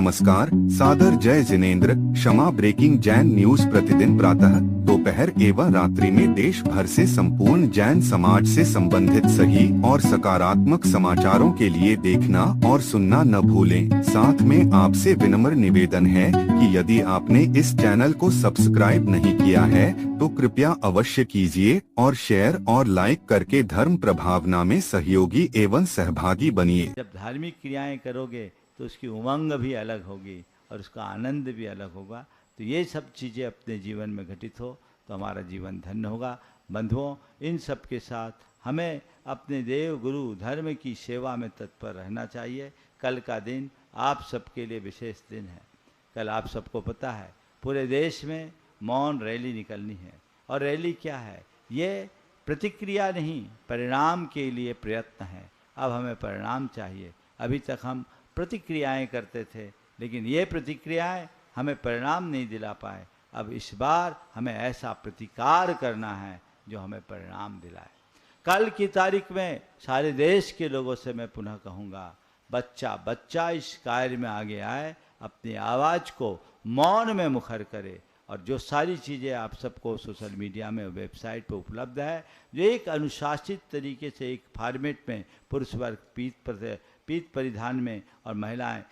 नमस्कार, सादर जय जिनेंद्र। क्षमा ब्रेकिंग जैन न्यूज प्रतिदिन प्रातः, दोपहर एवं रात्रि में देश भर से संपूर्ण जैन समाज से संबंधित सही और सकारात्मक समाचारों के लिए देखना और सुनना न भूलें। साथ में आपसे विनम्र निवेदन है कि यदि आपने इस चैनल को सब्सक्राइब नहीं किया है तो कृपया अवश्य कीजिए और शेयर और लाइक करके धर्म प्रभावना में सहयोगी एवं सहभागी बनिए। जब धार्मिक क्रियाएं करोगे तो उसकी उमंग भी अलग होगी और उसका आनंद भी अलग होगा। तो ये सब चीज़ें अपने जीवन में घटित हो तो हमारा जीवन धन्य होगा। बंधुओं, इन सब के साथ हमें अपने देव गुरु धर्म की सेवा में तत्पर रहना चाहिए। कल का दिन आप सबके लिए विशेष दिन है। कल आप सबको पता है पूरे देश में मौन रैली निकलनी है। और रैली क्या है? ये प्रतिक्रिया नहीं, परिणाम के लिए प्रयत्न है। अब हमें परिणाम चाहिए। अभी तक हम प्रतिक्रियाएं करते थे, लेकिन ये प्रतिक्रियाएं हमें परिणाम नहीं दिला पाए। अब इस बार हमें ऐसा प्रतिकार करना है जो हमें परिणाम दिलाए। कल की तारीख में सारे देश के लोगों से मैं पुनः कहूँगा, बच्चा बच्चा इस कार्य में आगे आए, अपनी आवाज़ को मौन में मुखर करे। और जो सारी चीज़ें आप सबको सोशल मीडिया में, वेबसाइट पर उपलब्ध है, जो एक अनुशासित तरीके से एक फॉर्मेट में पुरुष वर्ग पीत परिधान में और महिलाएं,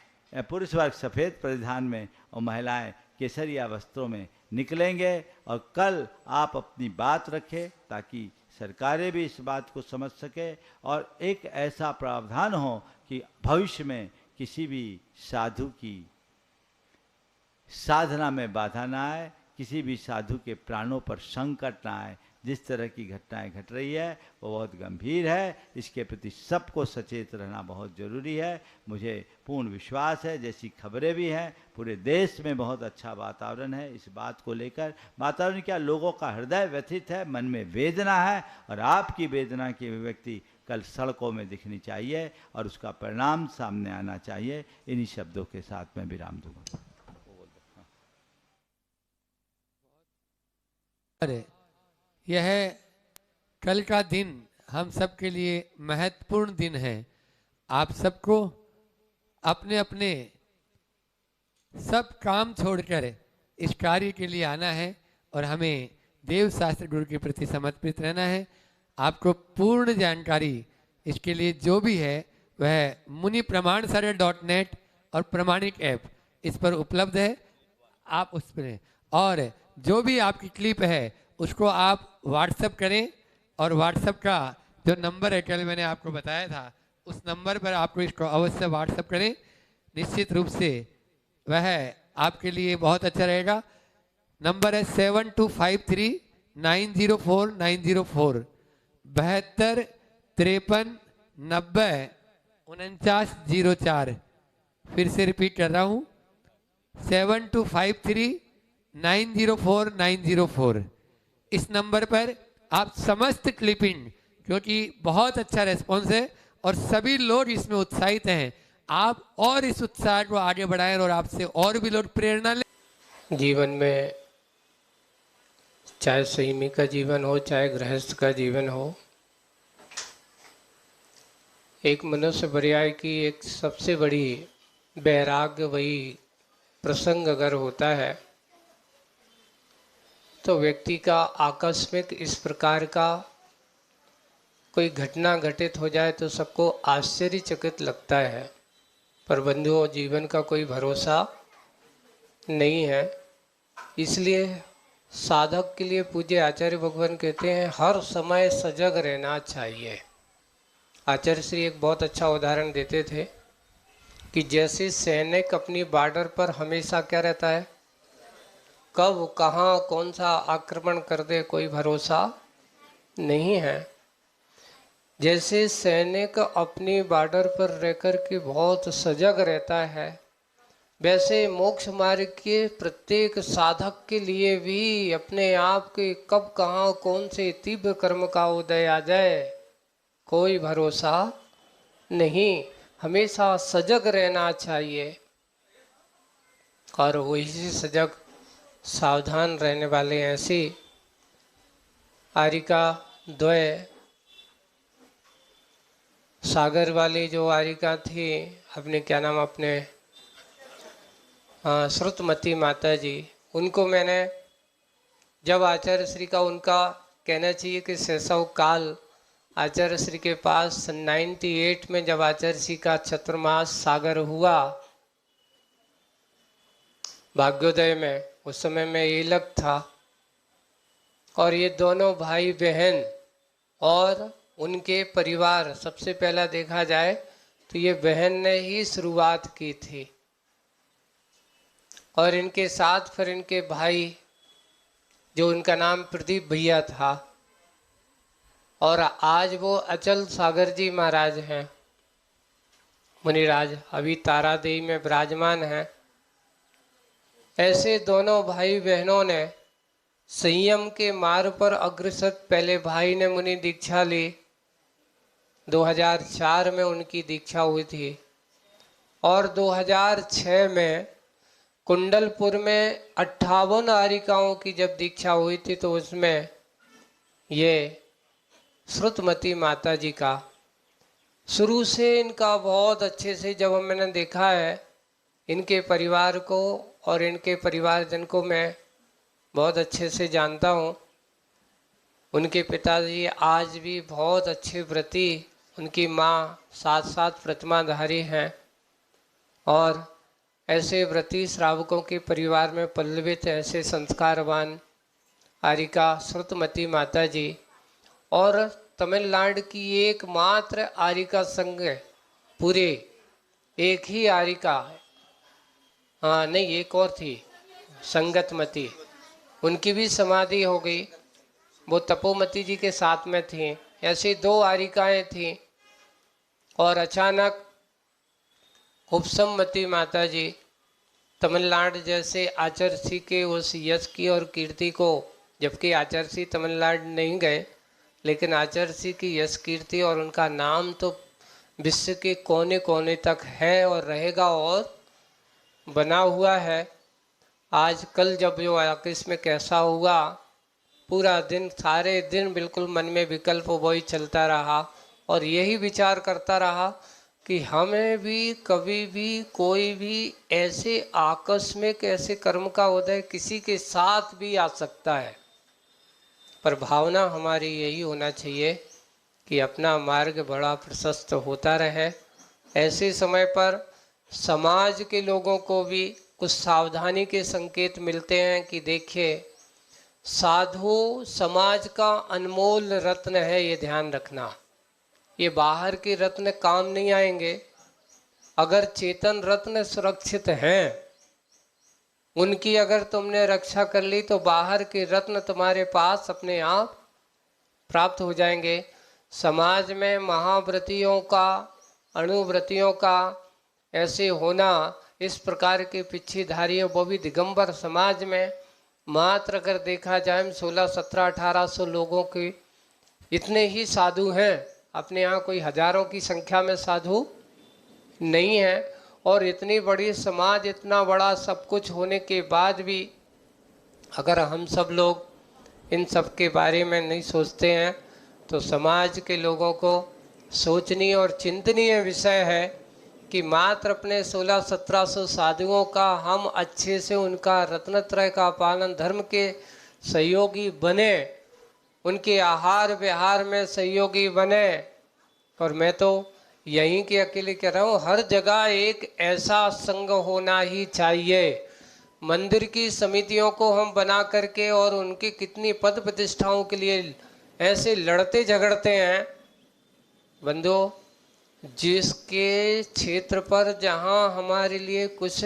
पुरुष वर्ग सफ़ेद परिधान में और महिलाएं केसरिया वस्त्रों में निकलेंगे। और कल आप अपनी बात रखें ताकि सरकारें भी इस बात को समझ सके और एक ऐसा प्रावधान हो कि भविष्य में किसी भी साधु की साधना में बाधा ना आए, किसी भी साधु के प्राणों पर संकट ना आए। जिस तरह की घटनाएं घट रही है वो बहुत गंभीर है। इसके प्रति सबको सचेत रहना बहुत ज़रूरी है। मुझे पूर्ण विश्वास है, जैसी खबरें भी हैं, पूरे देश में बहुत अच्छा वातावरण है। इस बात को लेकर वातावरण क्या, लोगों का हृदय व्यथित है, मन में वेदना है और आपकी वेदना की अभिव्यक्ति कल सड़कों में दिखनी चाहिए और उसका परिणाम सामने आना चाहिए। इन्हीं शब्दों के साथ मैं विराम दूंगा। यह कल का दिन हम सब के लिए महत्वपूर्ण दिन है। आप सबको अपने अपने सब काम छोड़कर इस कार्य के लिए आना है और हमें देव शास्त्र गुरु के प्रति समर्पित रहना है। आपको पूर्ण जानकारी इसके लिए जो भी है वह मुनिप्रमाणसर.net और प्रमाणिक ऐप इस पर उपलब्ध है। आप उस पर, और जो भी आपकी क्लिप है उसको आप व्हाट्सएप करें और व्हाट्सएप का जो नंबर है कल मैंने आपको बताया था उस नंबर पर आपको इसको अवश्य व्हाट्सएप करें। निश्चित रूप से वह आपके लिए बहुत अच्छा रहेगा। नंबर है 7253904904 72 53 90 4904। फिर से रिपीट कर रहा हूँ, 7253904904। इस नंबर पर आप समस्त क्लिपिंग, क्योंकि बहुत अच्छा रेस्पॉन्स है और सभी लोग इसमें उत्साहित हैं, आप और इस उत्साह को आगे बढ़ाएं और आपसे और भी लोग प्रेरणा लें। जीवन में चाहे संयमी का जीवन हो चाहे गृहस्थ का जीवन हो, एक मनुष्य पर्याय की एक सबसे बड़ी वैराग्य वही प्रसंग अगर होता है तो व्यक्ति का आकस्मिक इस प्रकार का कोई घटना घटित हो जाए तो सबको आश्चर्यचकित लगता है। पर बंधुओं, जीवन का कोई भरोसा नहीं है। इसलिए साधक के लिए पूज्य आचार्य भगवान कहते हैं हर समय सजग रहना चाहिए। आचार्य श्री एक बहुत अच्छा उदाहरण देते थे कि जैसे सैनिक अपनी बॉर्डर पर हमेशा क्या रहता है, कब कहाँ कौन सा आक्रमण कर दे कोई भरोसा नहीं है। जैसे सैनिक अपनी बॉर्डर पर रहकर के बहुत सजग रहता है, वैसे मोक्ष मार्ग के प्रत्येक साधक के लिए भी अपने आप के कब कहाँ कौन से तीव्र कर्म का उदय आ जाए कोई भरोसा नहीं। हमेशा सजग रहना चाहिए और वही सजग सावधान रहने वाले ऐसी आरिका द्वय सागर वाली जो आरिका थी, अपने क्या नाम, अपने हाँ, श्रुतमती माता जी, उनको मैंने जब आचार्य श्री का उनका कहना चाहिए कि शैशव काल आचार्य श्री के पास 98 में जब आचार्य श्री का चतुर्मास सागर हुआ भाग्योदय में, उस समय मैं एलक था और ये दोनों भाई बहन और उनके परिवार, सबसे पहला देखा जाए तो ये बहन ने ही शुरुआत की थी और इनके साथ फिर इनके भाई, जो उनका नाम प्रदीप भैया था, और आज वो अचल सागर जी महाराज हैं, मुनिराज, अभी तारा देवी में विराजमान हैं। ऐसे दोनों भाई बहनों ने संयम के मार्ग पर अग्रसर, पहले भाई ने मुनि दीक्षा ली, 2004 में उनकी दीक्षा हुई थी और 2006 में कुंडलपुर में 58 आरिकाओं की जब दीक्षा हुई थी तो उसमें ये श्रुतमती माता जी का शुरू से इनका बहुत अच्छे से, जब मैंने देखा है इनके परिवार को और इनके परिवारजन को मैं बहुत अच्छे से जानता हूँ। उनके पिताजी आज भी बहुत अच्छे व्रती, उनकी माँ साथ साथ प्रतिमाधारी हैं और ऐसे व्रती श्रावकों के परिवार में पल्लवित ऐसे संस्कारवान आरिका श्रुतमती माता जी, और तमिलनाडु की एकमात्र आरिका संघ पूरे, एक ही आरिका, हाँ नहीं एक और थी संगतमती, उनकी भी समाधि हो गई, वो तपोमती जी के साथ में थी। ऐसी 2 आरिकाएं थीं और अचानक उपसममती माता जी तमिलनाडु जैसे आचार्य श्री के उस यश की और कीर्ति को, जबकि आचार्य श्री तमिलनाडु नहीं गए लेकिन आचार्य श्री की यश कीर्ति और उनका नाम तो विश्व के कोने कोने तक है और रहेगा और बना हुआ है। आज कल जब जो आकिस में कैसा हुआ, पूरा दिन, सारे दिन बिल्कुल मन में विकल्प वही चलता रहा और यही विचार करता रहा कि हमें भी कभी भी कोई भी ऐसे आकस्मिक ऐसे कर्म का उदय किसी के साथ भी आ सकता है, पर भावना हमारी यही होना चाहिए कि अपना मार्ग बड़ा प्रशस्त होता रहे। ऐसे समय पर समाज के लोगों को भी कुछ सावधानी के संकेत मिलते हैं कि देखिए, साधु समाज का अनमोल रत्न है, ये ध्यान रखना। ये बाहर के रत्न काम नहीं आएंगे। अगर चेतन रत्न सुरक्षित हैं, उनकी अगर तुमने रक्षा कर ली तो बाहर के रत्न तुम्हारे पास अपने आप प्राप्त हो जाएंगे। समाज में महाव्रतियों का, अणुव्रतियों का ऐसे होना, इस प्रकार के पिछीधारी, वो भी दिगंबर समाज में मात्र अगर देखा जाए 16, 17, 1800 लोगों के इतने ही साधु हैं। अपने यहाँ कोई हजारों की संख्या में साधु नहीं है और इतनी बड़ी समाज, इतना बड़ा सब कुछ होने के बाद भी अगर हम सब लोग इन सब के बारे में नहीं सोचते हैं तो समाज के लोगों को सोचनीय और चिंतनीय विषय है कि मात्र अपने 1600-1700 साधुओं का हम अच्छे से उनका रत्नत्रय का पालन, धर्म के सहयोगी बने, उनके आहार विहार में सहयोगी बने। और मैं तो यहीं के अकेले कह रहा हूँ, हर जगह एक ऐसा संघ होना ही चाहिए। मंदिर की समितियों को हम बना करके और उनकी कितनी पद प्रतिष्ठाओं के लिए ऐसे लड़ते झगड़ते हैं। बंधुओं, जिसके क्षेत्र पर जहाँ हमारे लिए कुछ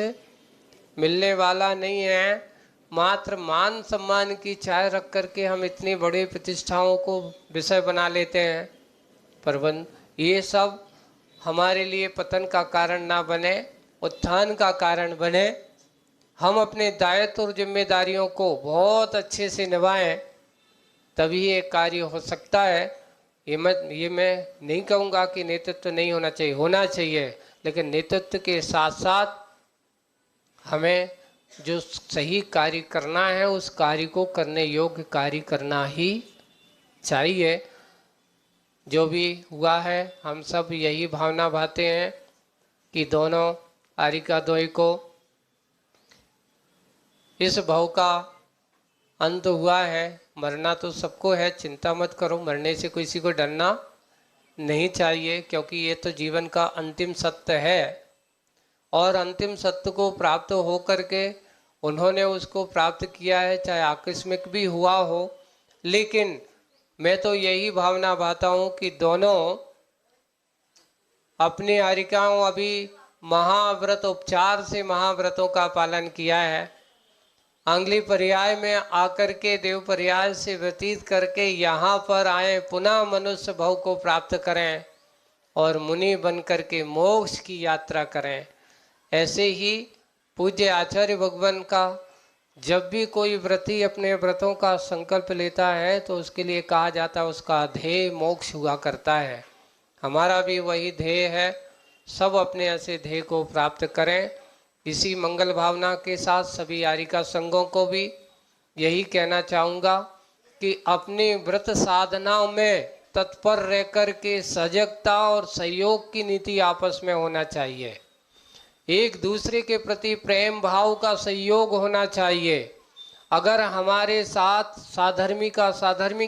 मिलने वाला नहीं है, मात्र मान सम्मान की चाय रख करके हम इतनी बड़ी प्रतिष्ठाओं को विषय बना लेते हैं। पर ये सब हमारे लिए पतन का कारण ना बने, उत्थान का कारण बने। हम अपने दायित्व और जिम्मेदारियों को बहुत अच्छे से निभाएं, तभी ये कार्य हो सकता है। ये मैं नहीं कहूँगा कि नेतृत्व नहीं होना चाहिए, होना चाहिए, लेकिन नेतृत्व के साथ साथ हमें जो सही कार्य करना है उस कार्य को करने योग्य कार्य करना ही चाहिए। जो भी हुआ है, हम सब यही भावना भाते हैं कि दोनों आरिका द्वय को इस भव का अंत हुआ है। मरना तो सबको है, चिंता मत करो, मरने से किसी को डरना नहीं चाहिए, क्योंकि ये तो जीवन का अंतिम सत्य है। और अंतिम सत्य को प्राप्त हो करके उन्होंने उसको प्राप्त किया है, चाहे आकस्मिक भी हुआ हो। लेकिन मैं तो यही भावना भाता हूँ कि दोनों अपनी आरिकाओं अभी महाव्रत उपचार से महाव्रतों का पालन किया है। अंगली पर्याय में आकर के देव पर्याय से व्यतीत करके यहाँ पर आए, पुनः मनुष्य भव को प्राप्त करें और मुनि बन करके मोक्ष की यात्रा करें। ऐसे ही पूज्य आचार्य भगवान का जब भी कोई व्रती अपने व्रतों का संकल्प लेता है तो उसके लिए कहा जाता है उसका ध्येय मोक्ष हुआ करता है। हमारा भी वही ध्येय है, सब अपने ऐसे ध्येय को प्राप्त करें। इसी मंगल भावना के साथ सभी आरिका संघों को भी यही कहना चाहूँगा कि अपनी व्रत साधनाओं में तत्पर रह कर के सजगता और सहयोग की नीति आपस में होना चाहिए। एक दूसरे के प्रति प्रेम भाव का सहयोग होना चाहिए। अगर हमारे साथ साधर्मी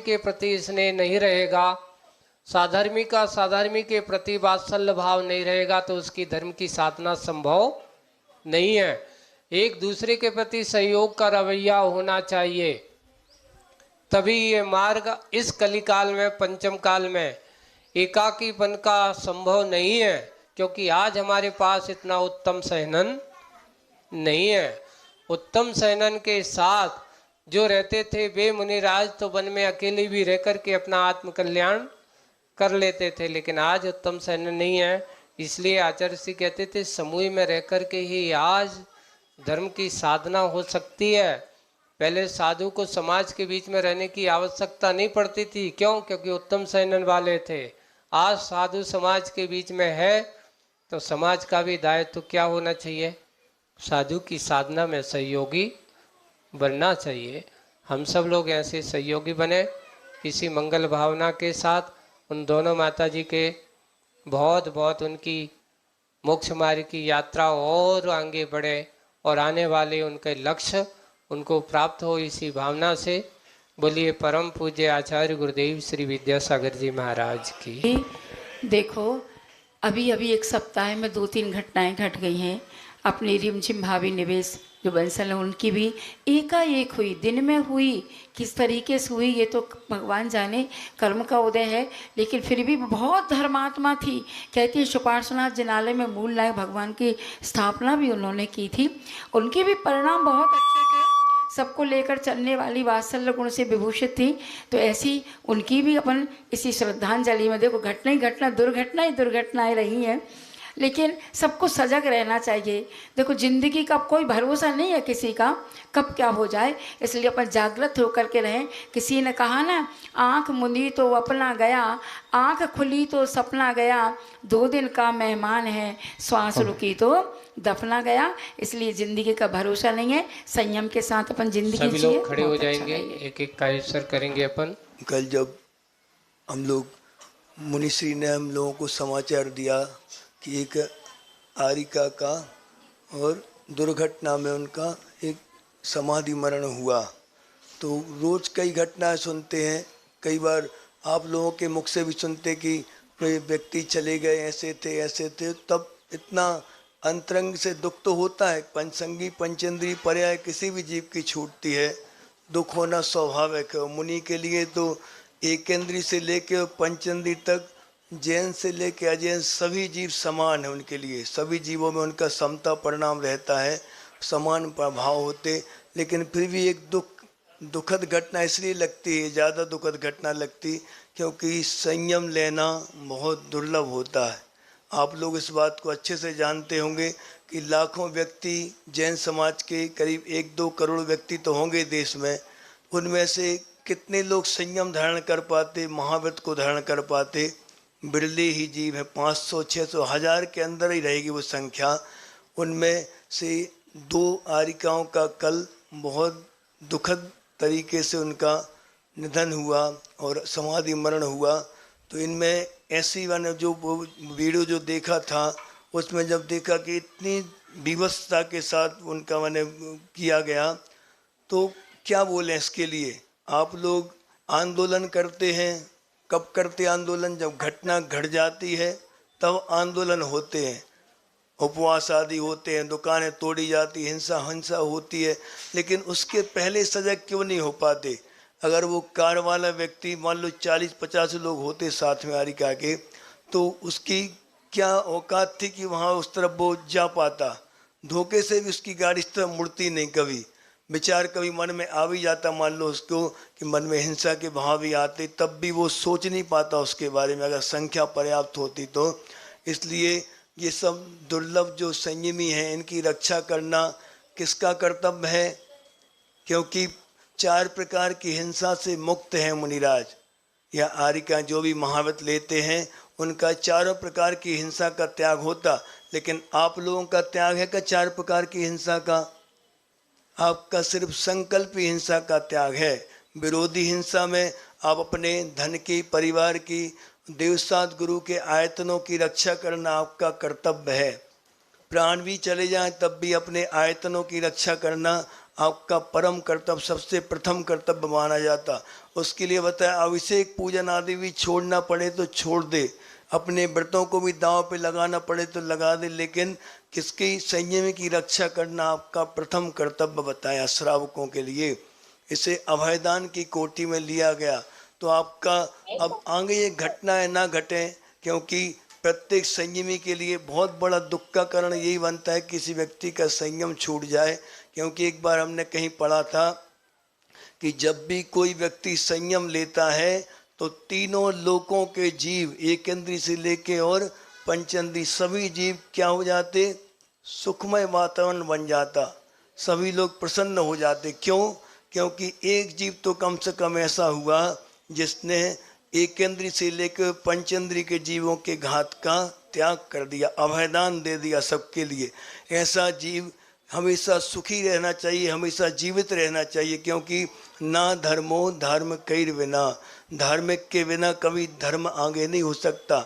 के प्रति स्नेह नहीं रहेगा, साधर्मी के प्रति वात्सल्य भाव नहीं रहेगा, तो उसकी धर्म की साधना संभव नहीं है। एक दूसरे के प्रति सहयोग का रवैया होना चाहिए, तभी ये मार्ग इस कलिकाल में, पंचम काल में एकाकीपन का संभव नहीं है, क्योंकि आज हमारे पास इतना उत्तम सहनन नहीं है। उत्तम सहनन के साथ जो रहते थे वे मुनिराज तो वन में अकेले भी रह कर के अपना आत्म कल्याण कर लेते थे, लेकिन आज उत्तम सहनन नहीं है। इसलिए आचार्य श्री कहते थे समूह में रह कर के ही आज धर्म की साधना हो सकती है। पहले साधु को समाज के बीच में रहने की आवश्यकता नहीं पड़ती थी। क्यों? क्योंकि उत्तम सहनन वाले थे। आज साधु समाज के बीच में है तो समाज का भी दायित्व क्या होना चाहिए? साधु की साधना में सहयोगी बनना चाहिए। हम सब लोग ऐसे सहयोगी बने। इसी मंगल भावना के साथ उन दोनों माता जी के बहुत बहुत उनकी मोक्ष मार्ग की यात्रा और आगे बढ़े और आने वाले उनके लक्ष्य उनको प्राप्त हो, इसी भावना से बोलिए परम पूज्य आचार्य गुरुदेव श्री विद्यासागर जी महाराज की। देखो अभी एक सप्ताह में 2-3 घटनाएं घट गई हैं। अपनी रिमझिम भावी निवेश जो बंसल है उनकी भी एकाएक हुई, दिन में हुई, किस तरीके से हुई ये तो भगवान जाने, कर्म का उदय है। लेकिन फिर भी बहुत धर्मात्मा थी। कहती है सुपार्श्वनाथ जिनालय में मूल नायक भगवान की स्थापना भी उन्होंने की थी। उनके भी परिणाम बहुत अच्छे थे, सबको लेकर चलने वाली वात्सल्य गुण से विभूषित थी। तो ऐसी उनकी भी अपन इसी श्रद्धांजलि में देखो घटना दुर्घटनाएं रही हैं, लेकिन सबको सजग रहना चाहिए। देखो जिंदगी का कोई भरोसा नहीं है किसी का, कब क्या हो जाए, इसलिए अपन जागृत होकर के रहें। किसी ने कहा ना, आँख मुंदी तो अपना गया, आँख खुली तो सपना गया, 2 दिन का मेहमान है, श्वास रुकी तो दफना गया। इसलिए ज़िंदगी का भरोसा नहीं है, संयम के साथ अपन ज़िंदगी सभी लोग खड़े हो जाएंगे, एक एक कायसर करेंगे अपन। कल जब हम लोग मुनिश्री ने हम लोगों को समाचार दिया कि एक आरिका का और दुर्घटना में उनका एक समाधि मरण हुआ, तो रोज़ कई घटनाएं सुनते हैं। कई बार आप लोगों के मुख से भी सुनते कि कोई व्यक्ति चले गए, ऐसे थे, तब इतना अंतरंग से दुख तो होता है। पंचसंगी पंचेंद्रीय पर्याय किसी भी जीव की छूटती है, दुख होना स्वाभाविक है। मुनि के लिए तो एकेंद्रीय से लेकर पंचेंद्रीय तक, जैन से लेकर अजैन सभी जीव समान है उनके लिए। सभी जीवों में उनका समता परिणाम रहता है, समान प्रभाव होते। लेकिन फिर भी एक दुखद घटना इसलिए लगती है, ज़्यादा दुखद घटना लगती क्योंकि संयम लेना बहुत दुर्लभ होता है। आप लोग इस बात को अच्छे से जानते होंगे कि लाखों व्यक्ति जैन समाज के करीब 1-2 करोड़ व्यक्ति तो होंगे देश में, उनमें से कितने लोग संयम धारण कर पाते, महाव्रत को धारण कर पाते? बिरले ही जीव है। 500, 600, 1000 के अंदर ही रहेगी वो संख्या। उनमें से 2 आरिकाओं का कल बहुत दुखद तरीके से उनका निधन हुआ और समाधि मरण हुआ। तो इनमें ऐसी मैंने जो वीडियो जो देखा था उसमें जब देखा कि इतनी विवशता के साथ उनका मैंने किया गया, तो क्या बोलें इसके लिए। आप लोग आंदोलन करते हैं, कब करते आंदोलन? जब घटना घट जाती है तब आंदोलन होते हैं, उपवास आदि होते हैं, दुकानें तोड़ी जाती, हिंसा होती है, लेकिन उसके पहले सजग क्यों नहीं हो पाते? अगर वो कार वाला व्यक्ति मान लो 40-50 लोग होते साथ में आरिका के, तो उसकी क्या औकात थी कि वहाँ उस तरफ वो जा पाता? धोखे से भी उसकी गाड़ी इस तरफ मुड़ती नहीं कभी। विचार कभी मन में आ भी जाता, मान लो उसको कि मन में हिंसा के भाव भी आते, तब भी वो सोच नहीं पाता उसके बारे में, अगर संख्या पर्याप्त होती तो। इसलिए ये सब दुर्लभ जो संयमी हैं, इनकी रक्षा करना किसका कर्तव्य है? क्योंकि 4 प्रकार की हिंसा से मुक्त हैं मुनिराज। या आरिका जो भी महाव्रत लेते हैं उनका 4 प्रकार की हिंसा का त्याग होता, लेकिन आप लोगों का त्याग है क्या 4 प्रकार की हिंसा का? आपका सिर्फ संकल्प ही हिंसा का त्याग है। विरोधी हिंसा में आप अपने धन की, परिवार की, देवसात गुरु के आयतनों की रक्षा करना आपका कर्तव्य है। प्राण भी चले जाएं तब भी अपने आयतनों की रक्षा करना आपका परम कर्तव्य, सबसे प्रथम कर्तव्य माना जाता। उसके लिए बताया अभिषेक पूजन आदि भी छोड़ना पड़े तो छोड़ दे, अपने व्रतों को भी दांव पे लगाना पड़े तो लगा दे, लेकिन किसकी संयम की रक्षा करना आपका प्रथम कर्तव्य बताया श्रावकों के लिए। इसे अभयदान की कोटि में लिया गया। तो आपका अब आगे ये घटनाएं ना घटें, क्योंकि प्रत्येक संयमी के लिए बहुत बड़ा दुख का कारण यही बनता है किसी व्यक्ति का संयम छूट जाए। क्योंकि एक बार हमने कहीं पढ़ा था कि जब भी कोई व्यक्ति संयम लेता है तो तीनों लोकों के जीव, एक इंद्रिय से लेके और पंचेंद्रिय सभी जीव क्या हो जाते? सुखमय वातावरण बन जाता, सभी लोग प्रसन्न हो जाते। क्यों? क्योंकि एक जीव तो कम से कम ऐसा हुआ जिसने एक इंद्रिय से लेकर पंचेंद्रिय के जीवों के घात का त्याग कर दिया, अभयदान दे दिया सबके लिए। ऐसा जीव हमेशा सुखी रहना चाहिए, हमेशा जीवित रहना चाहिए, क्योंकि ना धर्मो धर्म कैर बिना, धार्मिक के बिना कभी धर्म आगे नहीं हो सकता।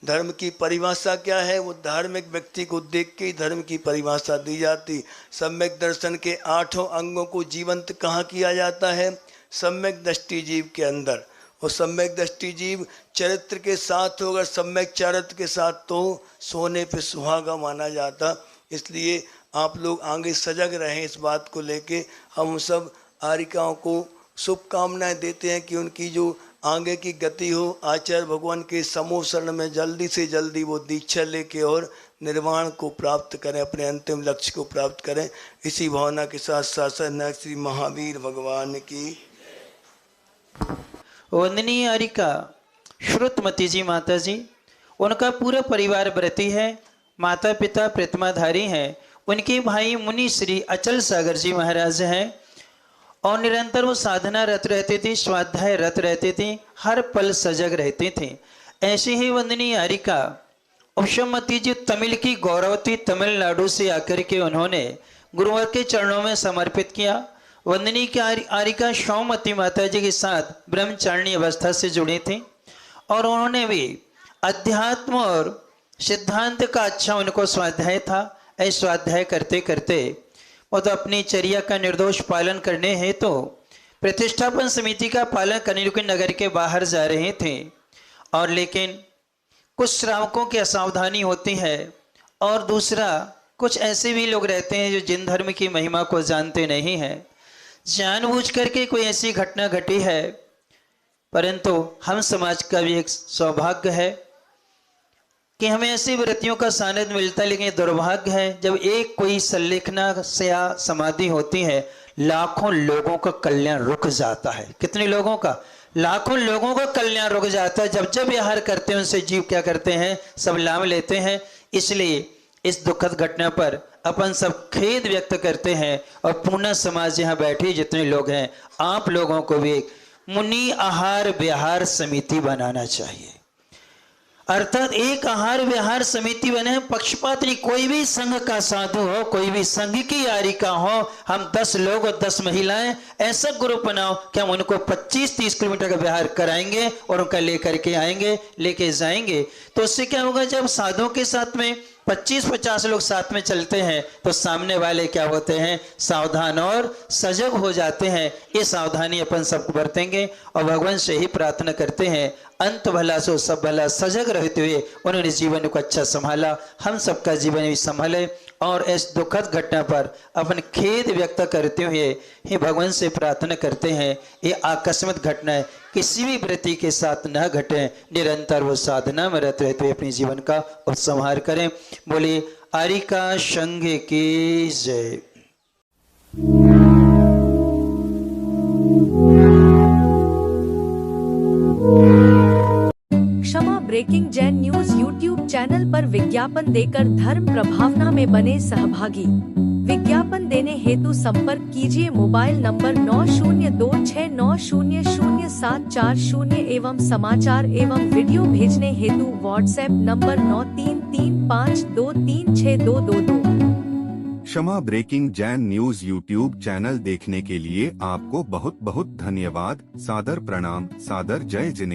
धर्म की परिभाषा क्या है? वो धार्मिक व्यक्ति को देख के ही धर्म की परिभाषा दी जाती। सम्यक दर्शन के 8 अंगों को जीवंत कहाँ किया जाता है? सम्यक दृष्टि जीव के अंदर। और सम्यक दृष्टि जीव चरित्र के साथ होगा, सम्यक चरित्र के साथ तो सोने पे सुहागा माना जाता। इसलिए आप लोग आगे सजग रहें इस बात को लेके। हम सब आरिकाओं को शुभकामनाएं देते हैं कि उनकी जो आगे की गति हो, आचार्य भगवान के समूह शरण में जल्दी से जल्दी वो दीक्षा लेके और निर्वाण को प्राप्त करें, अपने अंतिम लक्ष्य को प्राप्त करें। इसी भावना के साथ शासन श्री महावीर भगवान की। वंदनीय आरिका श्रुतमती जी माता जी, उनका पूरा परिवार व्रती है, माता पिता प्रतिमाधारी हैं, उनके भाई मुनि श्री अचल सागर जी महाराज हैं और निरंतर वो साधना रत रहते थे, स्वाध्याय रत रहते थे, हर पल सजग रहते थे। ऐसे ही वंदनीय आरिका उषमती जी तमिल की गौरवती तमिलनाडु से आकर के उन्होंने गुरुवर के चरणों में समर्पित किया। वंदनीय की आरिका सौमती माता जी के साथ ब्रह्मचारिणी अवस्था से जुड़े थे और उन्होंने भी अध्यात्म और सिद्धांत का अच्छा उनको स्वाध्याय था। ऐसे स्वाध्याय करते करते वो तो अपनी चर्या का निर्दोष पालन करने हेतु तो प्रतिष्ठापन समिति का पालन करने के नगर के बाहर जा रहे थे, और लेकिन कुछ श्रावकों की असावधानी होती है और दूसरा कुछ ऐसे भी लोग रहते हैं जो जिन धर्म की महिमा को जानते नहीं हैं। जानबूझ करके कोई ऐसी घटना घटी है, परंतु हम समाज का भी एक सौभाग्य है कि हमें ऐसी वृत्तियों का सानिध्य मिलता है, लेकिन दुर्भाग्य है जब एक कोई संलेखना से या समाधि होती है, लाखों लोगों का कल्याण रुक जाता है। कितने लोगों का? लाखों लोगों का कल्याण रुक जाता है। जब जब विहार करते हैं उनसे जीव क्या करते हैं? सब लाभ लेते हैं। इसलिए इस दुखद घटना पर अपन सब खेद व्यक्त करते हैं और पूर्ण समाज यहाँ बैठे जितने लोग हैं, आप लोगों को भी एक मुनि आहार विहार समिति बनाना चाहिए। अर्थात एक आहार विहार समिति बने, पक्षपात नहीं। कोई भी संघ का साधु हो, कोई भी संघ की आरिका हो, हम 10 लोग और 10 महिलाएं ऐसा ग्रुप बनाओ कि हम उनको 25-30 किलोमीटर का विहार कराएंगे और उनका लेकर के आएंगे, लेके जाएंगे। तो उससे क्या होगा? जब साधुओं के साथ में 25-50 लोग साथ में चलते हैं तो सामने वाले क्या होते हैं, सावधान और सजग हो जाते हैं। ये सावधानी अपन सबको बरतेंगे और भगवान से ही प्रार्थना करते हैं, अंत भला सो सब भला, सजग रहते हुए उन्होंने जीवन को अच्छा संभाला, हम सबका जीवन भी संभाले। और इस दुखद घटना पर अपन खेद व्यक्त करते हुए ही भगवान से प्रार्थना करते हैं, ये आकस्मिक घटना है, किसी भी व्यक्ति के साथ न घटे, निरंतर वो साधना में रहते हुए अपने जीवन का उपसंहार करें। बोले आरिका संघ की जय। Kshama breaking Jain news YouTube channel पर विज्ञापन देकर धर्म प्रभावना में बने सहभागी। विज्ञापन देने हेतु संपर्क कीजिए मोबाइल नंबर 9026900740 एवं समाचार एवं वीडियो भेजने हेतु WhatsApp number 9335236222। Kshama breaking Jain news YouTube channel देखने के लिए आपको बहुत बहुत धन्यवाद। सादर प्रणाम, सादर जय जिनेंद्र।